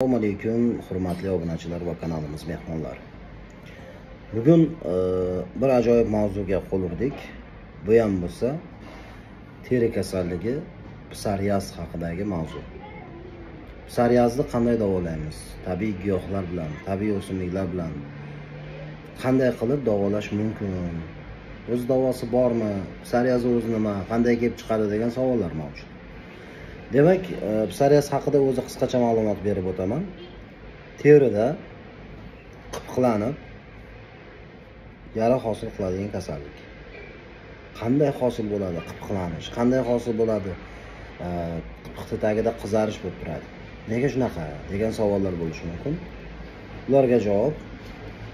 Assalomu alaykum, hurmatli obunachilar va kanalimiz mehmonlari. Bugun bir ajoyib mavzuga qo'l urdik. Bu ham bo'lsa teri kasalligi psoriaz haqidagi mavzu. Psoriazni qanday davolaymiz? Tabiiy giyohlar bilan, tabiiy o'simliklar bilan qanday qilib davolash mumkin? O'z davosi bormi? Psoriaz o'zi nima? Qanday kelib chiqadi degan savollar mavjud. Demak, psoriaz haqida o'zi qisqacha ma'lumot berib o'taman. Terida qipqlanib yara hosil qiladigan kasallik. Qanday hosil bo'ladi qipqlanish? Qanday hosil bo'ladi qipqi tagida qizarish bo'lib turadi? Nega shunaqa degan savollar bo'lishi mumkin. Ularga javob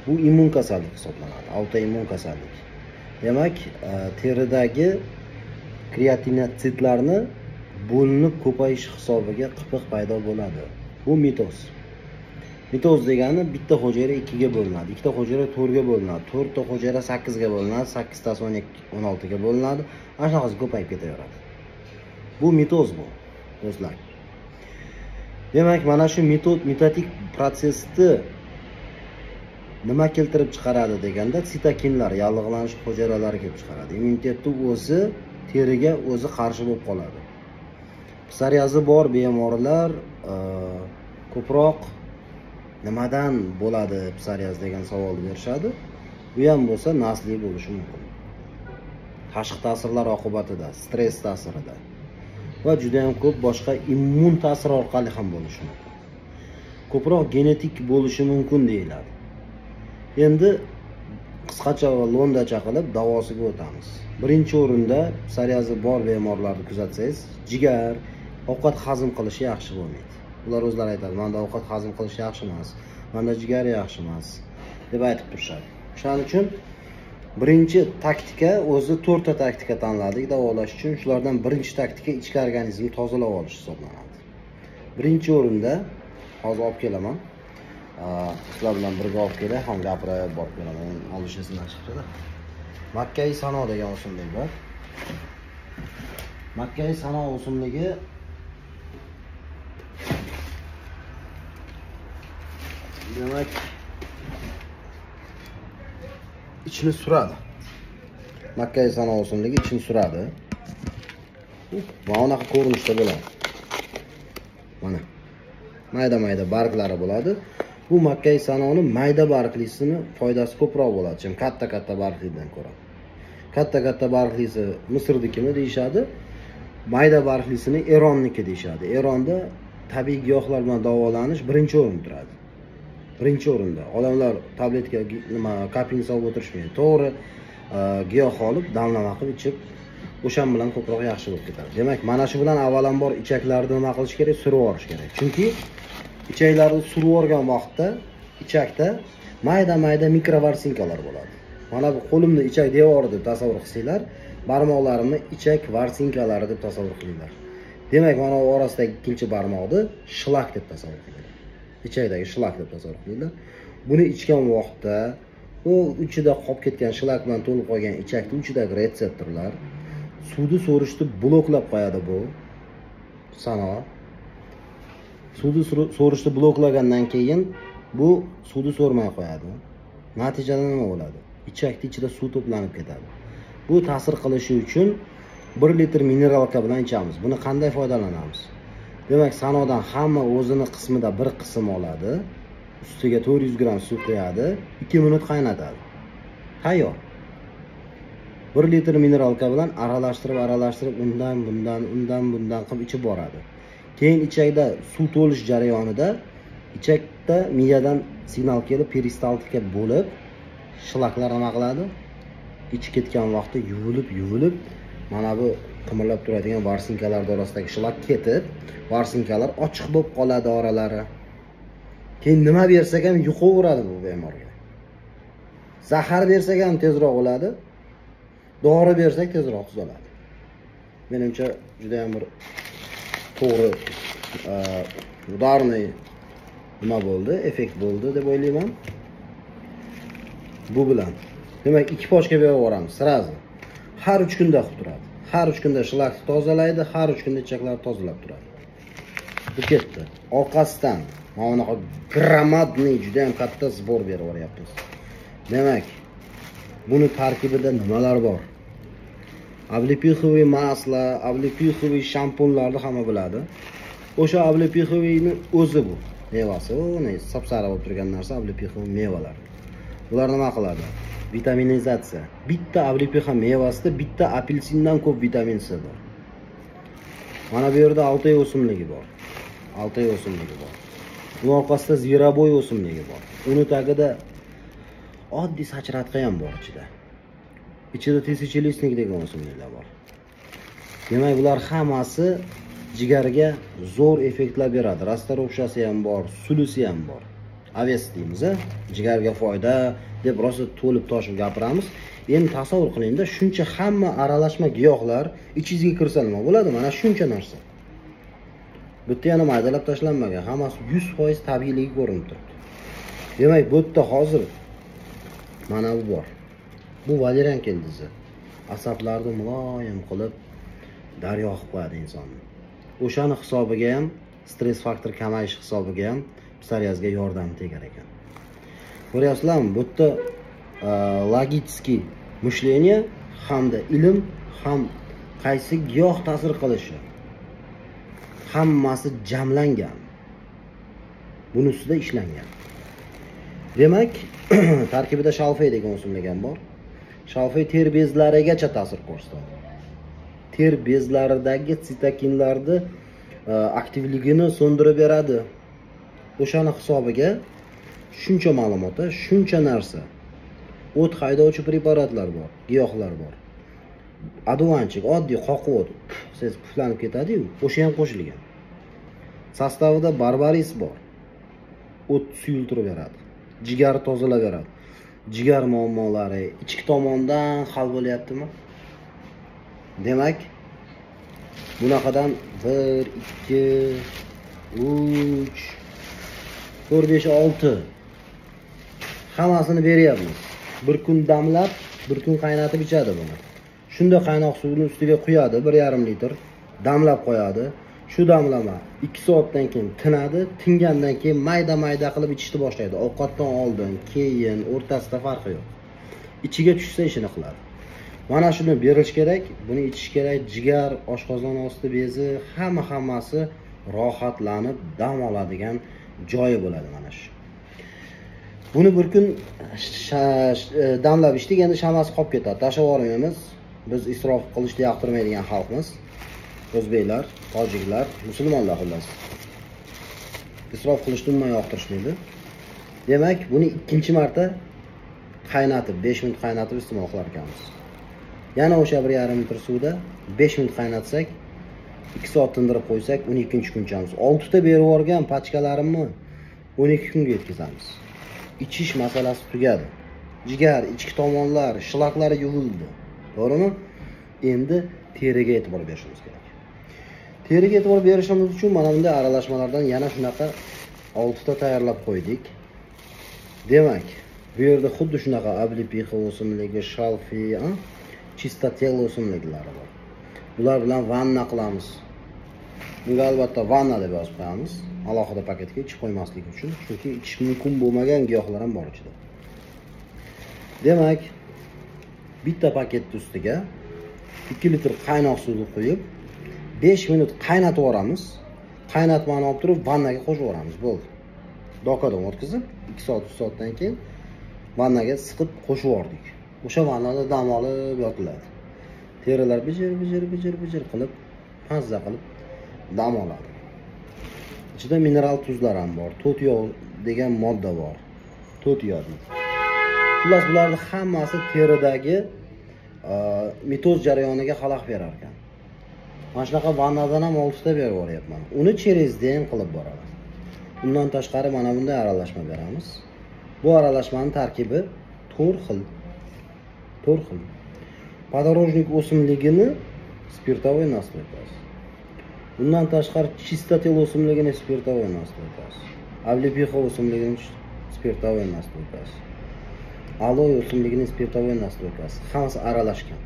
bu immun kasallik hisoblanadi, autoimmun kasallik. Demak, teridagi kreatinotsitlarni bo'linib ko'payish hisobiga qipq paydo bo'ladi. Bu mitoz. Mitoz degani bitta hujayra 2 ga bo'linadi, ikkita hujayra 4 ga bo'linadi, 4 ta hujayra 8 ga bo'linadi, 8 tasi 16 ga bo'linadi, ana shunaqasi ko'payib ketaveradi. Bu mitoz bu, do'stlar. Demak, mana shu mitotik prosesni nima keltirib chiqaradi deganda sitokinlar, yallig'lanish hujayralari kelib chiqaradi. Immunitetni o'zi teriga o'zi qarshi bo'lib qoladi. Psoriazi bor bemorlar ko'proq nimadan bo'ladi psoriaz degan savol berishadi. Bu ham bo'lsa nasliy bo'lishi mumkin. Tashqi ta'sirlar oqibatida, stress ta'sirida va juda ham ko'p boshqa immun ta'sir orqali ham bo'lishi mumkin. Ko'proq genetik bo'lishi mumkin deyiladi. Endi qisqacha va lo'ndacha qilib davosiga o'tamiz. Birinchi o'rinda psoriazi bor bemorlarni kuzatsangiz, jigar, ovqat hazm qilishi yaxshi bo'lmaydi. Ular o'zlari aytadi, menda ovqat hazm qilish yaxshi emas, menda jigar yaxshi emas deb aytib turishadi. Shuning uchun birinchi taktika, o'zi 4 ta taktika tanladik davolash uchun. Shulardan birinchi taktika ichki organizmni tozalab olish hisoblanadi. Birinchi o'rinda hozir olib kelaman. Sizlar bilan birga olib kelay, ham gapirib borib kelaman. Olishingizni chiqadi. Makkai sano degan o'simlik bor. Makkai sano o'simligi demak ichini suradi. Makkai sano o'simligi ichini suradi. Mana bunaqa ko'rinishda bo'ladi. Mana mayda-mayda barglari bo'ladi. Bu makkai sanoni mayda barglisini foydasi ko'proq bo'ladi, chim katta-katta barglidan ko'ra. Katta-katta barglisi Misrdikimi deyshadi. Mayda barglisini Eronniki deyshadi. Eronda tabiiy giyohlar bilan davolanish birinchi o'rinda turadi. Birinchi o'rinda. Odamlar tabletka kaping solib o'tirishmaydi. To'g'ri giyoh olib, damlama qilib ichib, o'shan bilan ko'proq yaxshi bo'lib ketadi. Demak, mana shu bilan avvalambor ichaklarni nima qilish kerak? Surib olish kerak. Chunki ichaklarni surib olgan vaqtda ichakda mayda-mayda mikrovarsinkalar bo'ladi. Mana bu qo'limni ichak devori deb tasavvur qilsanglar, barmoqlarimni ichak varsinkalari deb tasavvur qilinglar. Demak, mana bu orasidagi ikkinchi barmoqni shlak deb tasavvur qilinglar. Ichakdagi shlak deb tasavvur qilinglar. Buni ichgan vaqtda u ichida qolib ketgan shlak bilan to'lib qolgan ichakning ichidagi retseptorlar suvni so'rishni bloklab qo'yadi bu sano. Suvni so'rishni bloklagandan keyin bu suvni so'rmay qo'yadi. Natijada nima bo'ladi? Ichakning ichida suv to'planib ketadi. Bu ta'sir qilishi uchun 1 litr mineralka bilan ichamiz. Buni qanday foydalanamiz? Demak, sanodan hamma o'zini qismida bir qism oladi. Ustiga 400 gram suv qo'yadi, 2 minut qaynatadi. Tayyor. 1 litr mineralka bilan aralashtirib undan bundan qilib ichib boradi. Keyin ichakda suv to'lish jarayonida ichakda miyadan signal kelib peristaltika bo'lib, shlaklar nima qiladi? Ichib ketgan vaqtda yuvilib, mana bu qimirlab turadigan varsinkalar orasidagi shlak ketib, varsinkalar ochiq bo'lib qoladi oralari. Keyin nima bersak ham yuqaveradi bu bemorga. Zahar bersak ham tezroq o'ladi. Dori bersak tezroq tuzaladi. Menimcha juda ham bir to'g'ri udarniy nima bo'ldi, effekt bo'ldi deb o'ylayman. Bu bilan demak 2 pochka berib yuboramiz sirazi. Har 3 kunda qilib turadi. Har 3 kunda shlakni tozalaydi, har 3 kunda ichaklarni tozalab turadi. Bu ketdi. Orqasidan Mana bunaqa gramadniy juda ham katta sbor berib yuboryapmiz. Demak, buni tarkibida nimalar bor? Облепиховый masla, облепиховый shampunlarni hamma biladi. O'sha облепиховыйni o'zi bu. Mevasi, o'ni sapsariq bo'lib turgan narsa облепиховый mevalar. Bular nima qiladi? Vitaminizatsiya. Bitta облепиха mevasida bitta apelsindan ko'p vitamin C bor. Mana bu yerda Altay o'simligi bor. Altay o'simligi bor. Uning orqasida Ziraboy o'simligi bor. Uni tagida oddiy sachratka ham bor ichida. Ichida tisichilisnik degan o'simliklar bor. Demak, bular hammasi jigarga zo'r effektlar beradi. Rastarovshasi ham bor, sulusi ham bor. Aves deymiz, jigarga foyda deb rosa to'lib toshib gapiramiz. Endi tasavvur qilingda, shuncha hamma aralashma giyohlar ichingizga kirsa nima bo'ladi? Mana shuncha narsa. Bu yerda yana maydalab tashlanmagan, hammasi 100% tabiiyligi ko'rinib turibdi. Demak, bu yerda hozir mana bu bor. Bu valerian keldizi. Asablarni muloyim qilib daryo qilib qo'yadi insonni. O'shani hisobiga ham stress faktor kamayish hisobiga ham psoriazga yordam tegar ekan. Ko'ryapsizlarmi? Bu yerda logический мышление hamda ilm ham qaysi giyoh ta'sir qilishi hammasi jamlangan. Buning ustida ishlangan. Demak, tarkibida shalfey degan o'simlik ham bor. Shalfey ter bezlarigacha ta'sir ko'rsatadi. Ter bezlaridagi sitokinlarni aktivligini so'ndirib beradi. O'shani hisobiga shuncha ma'lumotlar, shuncha narsa. O't haydovchi preparatlar bor, giyohlar bor. Aduvanchik, oddiy qoqo't, siz puflanib ketadi-yu, o'sha ham qo'shilgan. Sostavida barbaris bor. O't suyultirib beradi. Jigar tozalab beradi. Jigar muammolari ichki tomondan hal bo'lyaptimi? Demak, bunaqadan 1 2 3 4 5 6 hammasini beryapmiz. Bir kun damlab, bir kun qaynatib ichadi buni. Shunda qaynoq suvni ustiga quyadi, 1,5 litr damlab qo'yadi. Shu damlama 2 soatdan keyin tinadi, tingandan keyin mayda-mayda qilib ichishni boshlaydi. Ovqatdan oldin, keyin, o'rtasida farqi yo'q. Ichiga tushsa ishini qiladi. Mana shuni berish kerak, buni ichish kerak. Jigar, oshqozon osti bezi, hammasi rohatlanib dam oladigan joyi bo'ladi mana shu. Buni bir kun damlab ichdik, endi shamasi qolib ketadi. Tashlab yubormaymiz. Biz isrof qilishni yoqtirmaydigan xalqmiz. O'zbeklar, tojiklar, musulmonlar xullas. Isrof qilishni umuman yoqtirishmaydi. Demak, buni ikkinchi marta qaynatib, 5 minut qaynatib iste'mol qilar ekanmiz. Yana o'sha 1,5 litr suvda 5 minut qaynatsak, 2 soat tindirib qo'ysak, 12-kun ichamiz. 6 ta berib yuborgan pachkalarimni 12 kunga yetkazamiz. İçiş masalasi tugadi. Jigar, ichki tomonlar, shlaklari yuvildi. To'g'rimi? Endi teriga e'tibor berishimiz kerak. Teriga e'tibor berishimiz uchun mana bunday aralashmalardan yana shunaqa 6 ta tayyorlab qo'ydik. Demak, bu yerda xuddi shunaqa облепиха o'simligi, shalfey, chistotel o'simliklari bor. Bular bilan vanna qilamiz. Bunga albatta vanna deb yozib qo'yamiz. Alohida paketga ichib qo'ymaslik uchun, chunki ichish mumkin bo'lmagan giyohlar ham bor ichida. Demak, bitta paketning ustiga 2 litr qaynoq suvni quyib, 5 minut qaynatib yuboramiz. Qaynatmani olib turib vannaga qo'shib yuboramiz. Bo'ldi. Dokadan o'tkazib, 2 soat, 3 soatdan keyin vannaga siqib qo'shib yubordik. O'sha vannada dam olib yotiladi. Terilar bijir qilib, mazza qilib dam oladi. Ichida mineral tuzlar ham bor. To't yog' degan modda bor. To't yog' deydi. Xullas, bularning hammasi teridagi mitoz jarayoniga xalaqit berar ekan. Mana shunaqa vannadan ham 6 ta berib yuboryapman. Uni cherezdin qilib boraman. Undan tashqari mana bunday aralashma beramiz. Bu aralashmaning tarkibi 4 xil. Podorожник o'simligini spirtovoy nastoykasi. Bundan tashqari chistotel o'simligini spirtovoy nastoykasi. Облепиха o'simligini spirtovoy nastoykasi. Aloe o'simligini spirtovoy nastoykasi. Hammasi aralashgan.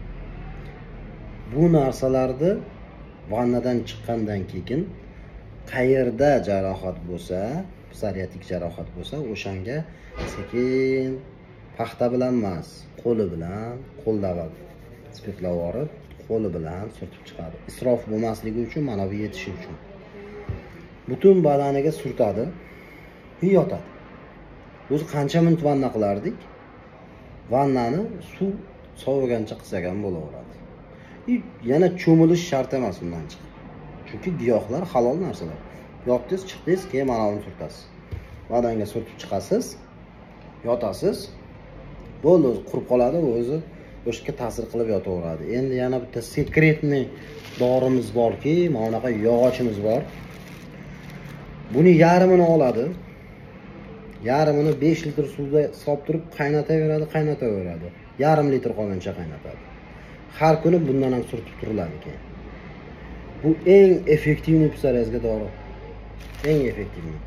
Bu narsalarni vannadan chiqqandan keyin qayerda jarohat bo'lsa, psoriatik jarohat bo'lsa, o'shanga sekin paxta bilan emas, qo'li bilan, qo'lda spirtlab olib, qo'li bilan surtib chiqadi. Isrof bo'lmasligi uchun, mana bu yetishi uchun. Butun badaniga surtadi, yotadi. O'zi qancha minut vanna qilardik? Vannani suv sovigancha qilsak ham bo'laveradi. Yana cho'milish shart emas undan chiqib. Chunki giyohlar halol narsalar. Yotdingiz, chiqdingiz, keyin mana uni surtasiz. Badanga surtib chiqasiz, yotasiz. Bo'ldi, o'zi qurib qoladi, o'zi o'shga ta'sir qilib yotaveradi. Endi yana bitta sekretni dorimiz borki, mana bunaqa yog'ochimiz bor. Buni yarmini oladi. Yarmini 5 litr suvda solib turib qaynataveradi. Yarim litr qolgancha qaynatadi. Har kuni bundan ham surtib turiladi keyin. Bu eng effektivniy psoriazga dori. Eng effektivniy.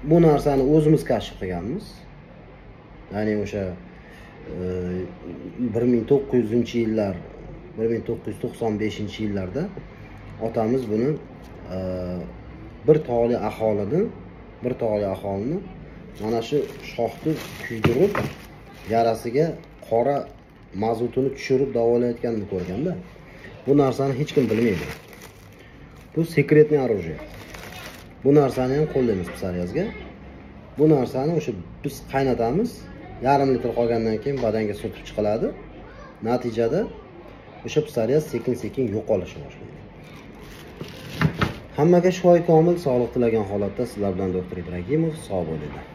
Bu narsani o'zimiz kashf qilganmiz. Ya'ni o'sha 1900-yillar, 1995-yillarda otamiz buni bir tog'li aholini mana shu shoxni kuydirib, yarasiga qora mazutini tushirib davolayotganini ko'rganda, bu narsani hech kim bilmaydi. Bu sekretniy оружие. Bu narsani ham qo'llaymiz psoriazga. Bu narsani o'sha biz qaynatamiz, yarim litr qolgandan keyin badanga surtib chiqiladi. Natijada o'sha psoriaz sekin-sekin yo'qolishni boshlaydi. Hammaga shifoy komil, sog'lik tilagan holatda sizlar bilan doktor Ibragimov sog' bo'linglar.